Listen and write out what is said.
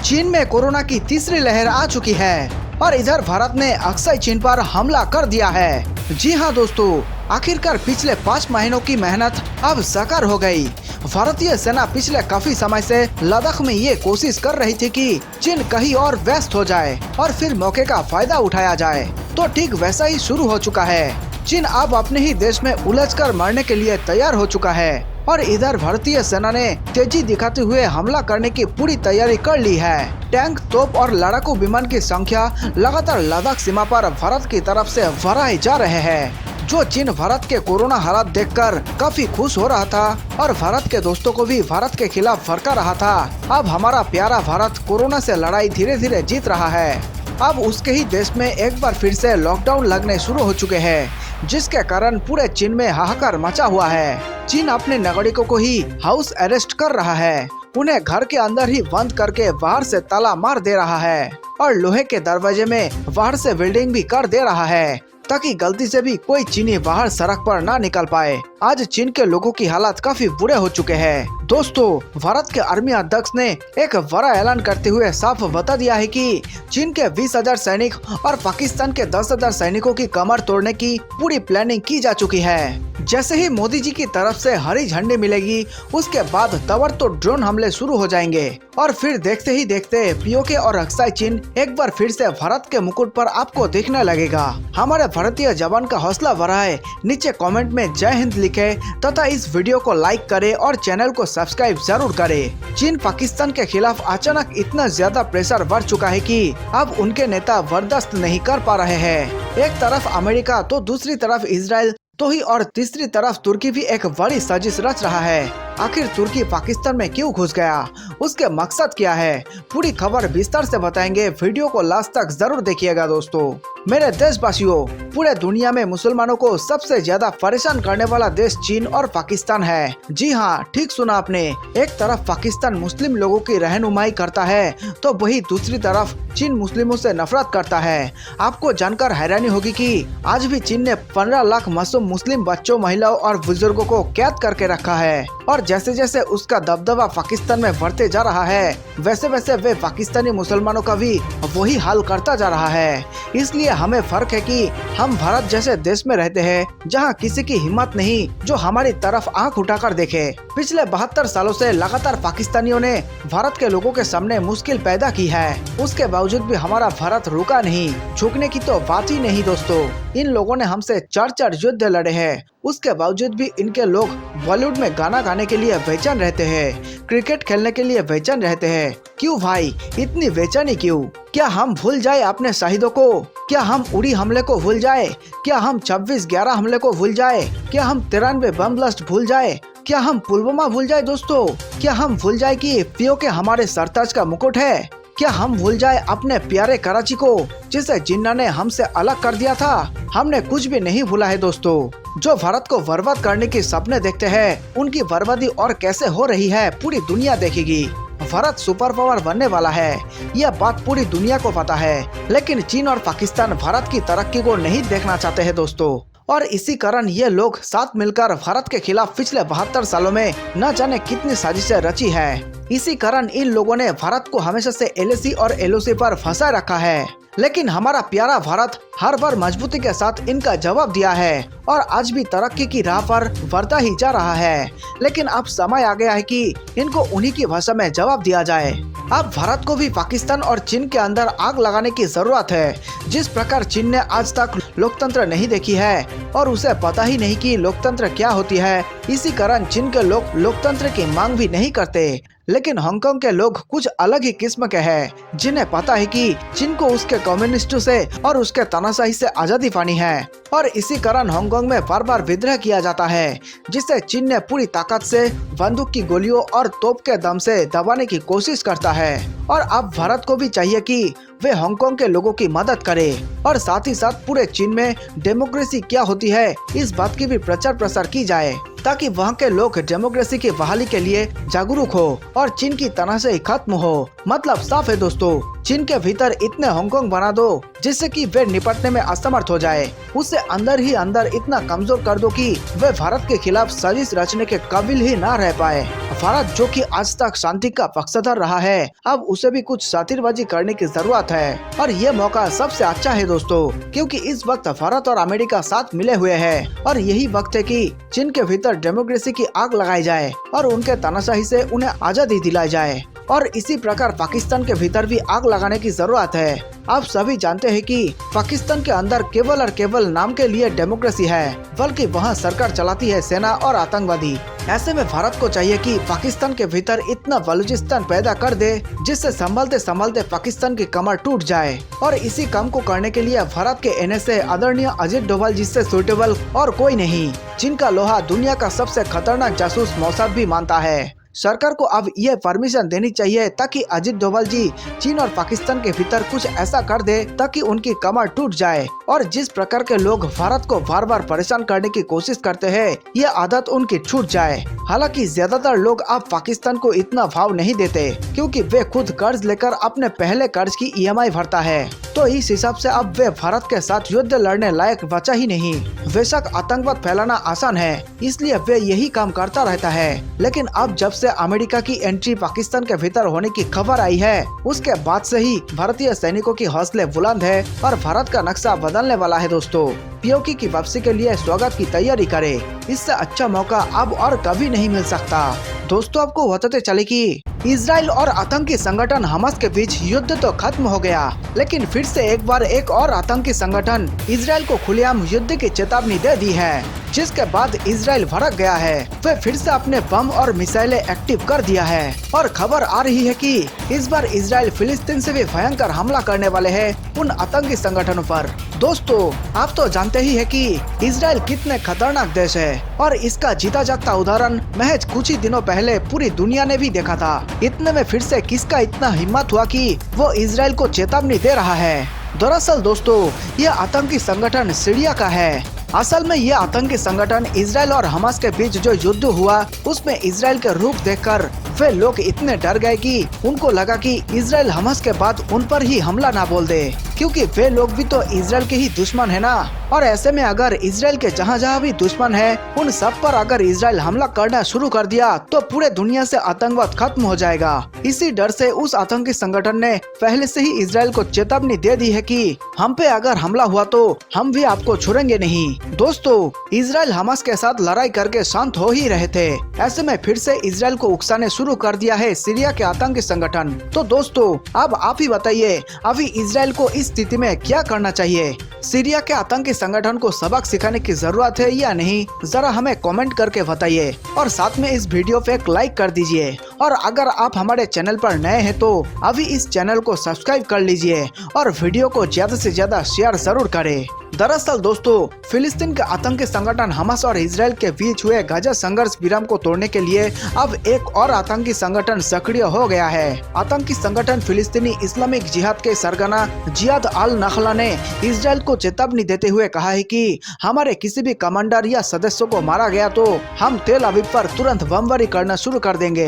चीन में कोरोना की तीसरी लहर आ चुकी है और इधर भारत ने अक्सई चीन पर हमला कर दिया है। जी हां दोस्तों, आखिरकार पिछले 5 महीनों की मेहनत अब साकार हो गई। भारतीय सेना पिछले काफी समय से लद्दाख में ये कोशिश कर रही थी कि चीन कहीं और व्यस्त हो जाए और फिर मौके का फायदा उठाया जाए, तो ठीक वैसा ही शुरू हो चुका है। चीन अब अपने ही देश में उलझकर मरने के लिए तैयार हो चुका है और इधर भारतीय सेना ने तेजी दिखाते हुए हमला करने की पूरी तैयारी कर ली है। टैंक, तोप और लड़ाकू विमान की संख्या लगातार लद्दाख सीमा पर भारत की तरफ से बढ़ाए जा रहे हैं। जो चीन भारत के कोरोना हालात देखकर काफी खुश हो रहा था और भारत के दोस्तों को भी भारत के खिलाफ भड़का रहा था, अब हमारा प्यारा भारत कोरोना से लड़ाई धीरे धीरे जीत रहा है। अब उसके ही देश में एक बार फिर से लॉकडाउन लगने शुरू हो चुके हैं, जिसके कारण पूरे चीन में हाहाकार मचा हुआ है। चीन अपने नागरिकों को ही हाउस अरेस्ट कर रहा है, उन्हें घर के अंदर ही बंद करके बाहर से ताला मार दे रहा है और लोहे के दरवाजे में बाहर से वेल्डिंग भी कर दे रहा है, ताकि गलती से भी कोई चीनी बाहर सड़क पर ना निकल पाए। आज चीन के लोगों की हालत काफी बुरे हो चुके हैं। दोस्तों, भारत के आर्मी अध्यक्ष ने एक बड़ा ऐलान करते हुए साफ बता दिया है कि चीन के 20,000 सैनिक और पाकिस्तान के 10,000 सैनिकों की कमर तोड़ने की पूरी प्लानिंग की जा चुकी है। जैसे ही मोदी जी की तरफ से हरी झंडी मिलेगी, उसके बाद ताबड़तोड़ ड्रोन हमले शुरू हो जाएंगे और फिर देखते ही देखते पीओके और अक्साई चीन एक बार फिर से भारत के मुकुट पर आपको देखने लगेगा। हमारे भारतीय जवान का हौसला बढ़ाए, नीचे कमेंट में जय हिंद लिखे तथा इस वीडियो को लाइक करे और चैनल को सब्सक्राइब जरूर करे। चीन पाकिस्तान के खिलाफ अचानक इतना ज्यादा प्रेशर बढ़ चुका है कि अब उनके नेता बर्दाश्त नहीं कर पा रहे हैं। एक तरफ अमेरिका तो दूसरी तरफ इजराइल तो ही और तीसरी तरफ तुर्की भी एक बड़ी साजिश रच रहा है। आखिर तुर्की पाकिस्तान में क्यों घुस गया, उसके मकसद क्या है, पूरी खबर विस्तार से बताएंगे। वीडियो को लास्ट तक जरूर देखिएगा। दोस्तों, मेरे देशवासियों, पूरे दुनिया में मुसलमानों को सबसे ज्यादा परेशान करने वाला देश चीन और पाकिस्तान है। जी हाँ, ठीक सुना आपने। एक तरफ पाकिस्तान मुस्लिम लोगों की रहनुमाई करता है तो वही दूसरी तरफ चीन मुस्लिमों से नफरत करता है। आपको जानकर हैरानी होगी कि आज भी चीन ने 15 लाख मासूम मुस्लिम बच्चों, महिलाओं और बुजुर्गों को कैद करके रखा है और जैसे जैसे उसका दबदबा पाकिस्तान में बढ़ते जा रहा है, वैसे वैसे वे पाकिस्तानी मुसलमानों का भी वही हाल करता जा रहा है। इसलिए हमें फर्क है कि हम भारत जैसे देश में रहते हैं, जहां किसी की हिम्मत नहीं जो हमारी तरफ आंख उठाकर देखे। पिछले 72 सालों से लगातार पाकिस्तानियों ने भारत के लोगों के सामने मुश्किल पैदा की है, उसके बावजूद भी हमारा भारत रुका नहीं। झुकने की तो बात ही नहीं। दोस्तों, इन लोगों ने हमसे 4 युद्ध लड़े हैं, उसके बावजूद भी इनके लोग बॉलीवुड में गाना गाने के लिए बेचैन रहते हैं, क्रिकेट खेलने के लिए बेचैन रहते हैं। क्यों भाई, इतनी बेचैनी क्यों? क्या हम भूल जाए अपने शहीदों को? क्या हम उड़ी हमले को भूल जाए? क्या हम 26/11 हमले को भूल जाए? क्या हम 93 बम ब्लास्ट भूल जाए? क्या हम पुलवामा भूल जाए? दोस्तों, क्या हम भूल जाए कि पीओके हमारे सरताज का मुकुट है? क्या हम भूल जाए अपने प्यारे कराची को, जिसे जिन्ना ने हमसे अलग कर दिया था? हमने कुछ भी नहीं भूला है। दोस्तों, जो भारत को बर्बाद करने के सपने देखते हैं, उनकी बर्बादी और कैसे हो रही है पूरी दुनिया देखेगी। भारत सुपर पावर बनने वाला है, यह बात पूरी दुनिया को पता है, लेकिन चीन और पाकिस्तान भारत की तरक्की को नहीं देखना चाहते हैं। दोस्तों, और इसी कारण ये लोग साथ मिलकर भारत के खिलाफ पिछले 72 सालों में न जाने कितनी साजिशें रची है। इसी कारण इन लोगों ने भारत को हमेशा से एलएसी और एलओसी पर फंसा रखा है, लेकिन हमारा प्यारा भारत हर बार मजबूती के साथ इनका जवाब दिया है और आज भी तरक्की की राह पर बढ़ता ही जा रहा है। लेकिन अब समय आ गया है कि इनको उन्हीं की भाषा में जवाब दिया जाए। अब भारत को भी पाकिस्तान और चीन के अंदर आग लगाने की जरूरत है। जिस प्रकार चीन ने आज तक लोकतंत्र नहीं देखी है और उसे पता ही नहीं कि लोकतंत्र क्या होती है, इसी कारण चीन के लोग लोकतंत्र की मांग भी नहीं करते। लेकिन हांगकांग के लोग कुछ अलग ही किस्म के हैं, जिन्हें पता है कि चीन को उसके कम्युनिस्टों से और उसके तानाशाही से आजादी पानी है और इसी कारण हांगकांग में बार बार विद्रोह किया जाता है, जिसे चीन ने पूरी ताकत से बंदूक की गोलियों और तोप के दम से दबाने की कोशिश करता है। और अब भारत को भी चाहिए कि वे हांगकांग के लोगों की मदद करे और साथ ही साथ पूरे चीन में डेमोक्रेसी क्या होती है, इस बात की भी प्रचार प्रसार की जाए, ताकि वहाँ के लोग डेमोक्रेसी की बहाली के लिए जागरूक हो और चीन की तनाशाही खत्म हो। मतलब साफ है दोस्तों, चीन के भीतर इतने हांगकांग बना दो जिससे कि वे निपटने में असमर्थ हो जाए, उसे अंदर ही अंदर इतना कमजोर कर दो कि वे भारत के खिलाफ साजिश रचने के काबिल ही ना रह पाए। भारत जो कि आज तक शांति का पक्षधर रहा है, अब उसे भी कुछ शातिरबाजी करने की जरूरत है और ये मौका सबसे अच्छा है दोस्तों, क्योंकि इस वक्त भारत और अमेरिका साथ मिले हुए हैं और यही वक्त है कि चीन के भीतर डेमोक्रेसी की आग लगाई जाए और उनके तानाशाही से उन्हें आजादी दिलाई जाए। और इसी प्रकार पाकिस्तान के भीतर भी आग लगाने की जरूरत है। आप सभी जानते हैं कि पाकिस्तान के अंदर केवल और केवल नाम के लिए डेमोक्रेसी है, बल्कि वहां सरकार चलाती है सेना और आतंकवादी। ऐसे में भारत को चाहिए कि पाकिस्तान के भीतर इतना बलूचिस्तान पैदा कर दे जिससे संभलते संभलते पाकिस्तान की कमर टूट जाए। और इसी काम को करने के लिए भारत के NSA आदरणीय अजित डोभाल जिससे सुटेबल और कोई नहीं, जिनका लोहा दुनिया का सबसे खतरनाक जासूस मौसाद भी मानता है। सरकार को अब ये परमिशन देनी चाहिए ताकि अजित डोभाल जी चीन और पाकिस्तान के भीतर कुछ ऐसा कर दे ताकि उनकी कमर टूट जाए। और जिस प्रकार के लोग भारत को बार बार परेशान करने की कोशिश करते हैं, ये आदत उनकी छूट जाए। हालांकि ज्यादातर लोग अब पाकिस्तान को इतना भाव नहीं देते, क्योंकि वे खुद कर्ज लेकर अपने पहले कर्ज की EMI भरता है, तो इस हिसाब से अब वे भारत के साथ युद्ध लड़ने लायक बचा ही नहीं। बेशक आतंकवाद फैलाना आसान है, इसलिए वे यही काम करता रहता है, लेकिन अब जब से अमेरिका की एंट्री पाकिस्तान के भीतर होने की खबर आई है, उसके बाद से ही भारतीय सैनिकों की हौसले बुलंद है और भारत का नक्शा बदलने वाला है दोस्तों। POK की वापसी के लिए स्वागत की तैयारी करे, इससे अच्छा मौका अब और कभी नहीं मिल सकता। दोस्तों आपको बताते चले कि इजराइल और आतंकी संगठन हमास के बीच युद्ध तो खत्म हो गया, लेकिन फिर से एक बार एक और आतंकी संगठन इजराइल को खुलेआम युद्ध की चेतावनी दे दी है, जिसके बाद इजराइल भड़क गया है। वे फिर से अपने बम और मिसाइलें एक्टिव कर दिया है और खबर आ रही है कि इस बार इजराइल फिलिस्तीन से भी भयंकर हमला करने वाले हैं उन आतंकी संगठनों पर। दोस्तों आप तो जानते ही है कि इजराइल कितने खतरनाक देश है और इसका जीता जागता उदाहरण महज कुछ ही दिनों पहले पूरी दुनिया ने भी देखा था। इतने में फिर से किसका इतना हिम्मत हुआ कि वो इजराइल को चेतावनी दे रहा है। दरअसल दोस्तों ये आतंकी संगठन सीरिया का है। असल में ये आतंकी संगठन इजराइल और हमास के बीच जो युद्ध हुआ उसमें इजराइल के रूप देखकर वे लोग इतने डर गए कि उनको लगा कि इजराइल हमास के बाद उन पर ही हमला ना बोल दे, क्योंकि वे लोग भी तो इजराइल के ही दुश्मन है ना। और ऐसे में अगर इजराइल के जहाँ जहाँ भी दुश्मन है उन सब पर अगर इजराइल हमला करना शुरू कर दिया तो पूरे दुनिया से आतंकवाद खत्म हो जाएगा। इसी डर से उस आतंकी संगठन ने पहले से ही इजराइल को चेतावनी दे दी है कि हम पे अगर हमला हुआ तो हम भी आपको छोड़ेंगे नहीं। दोस्तों इजराइल हमास के साथ लड़ाई करके शांत हो ही रहे थे, ऐसे में फिर से इजराइल को उकसाने शुरू कर दिया है सीरिया के आतंकी संगठन। तो दोस्तों अब आप ही बताइए अभी इजराइल को इस स्थिति में क्या करना चाहिए? सीरिया के आतंकी संगठन को सबक सिखाने की जरूरत है या नहीं, जरा हमें कमेंट करके बताइए और साथ में इस वीडियो पे एक लाइक कर दीजिए। और अगर आप हमारे चैनल पर नए हैं तो अभी इस चैनल को सब्सक्राइब कर लीजिए और वीडियो को ज्यादा से ज्यादा शेयर जरूर करें। दरअसल दोस्तों फिलिस्तीन के आतंकी संगठन हमास और इजराइल के बीच हुए गाजा संघर्ष विराम को तोड़ने के लिए अब एक और आतंकी संगठन सक्रिय हो गया है। आतंकी संगठन फिलिस्तीनी इस्लामिक जिहाद के सरगना जिहाद अल नखला ने इजराइल को चेतावनी देते हुए कहा है कि हमारे किसी भी कमांडर या सदस्यों को मारा गया तो हम तेल अवीव पर तुरंत बमबारी करना शुरू कर देंगे।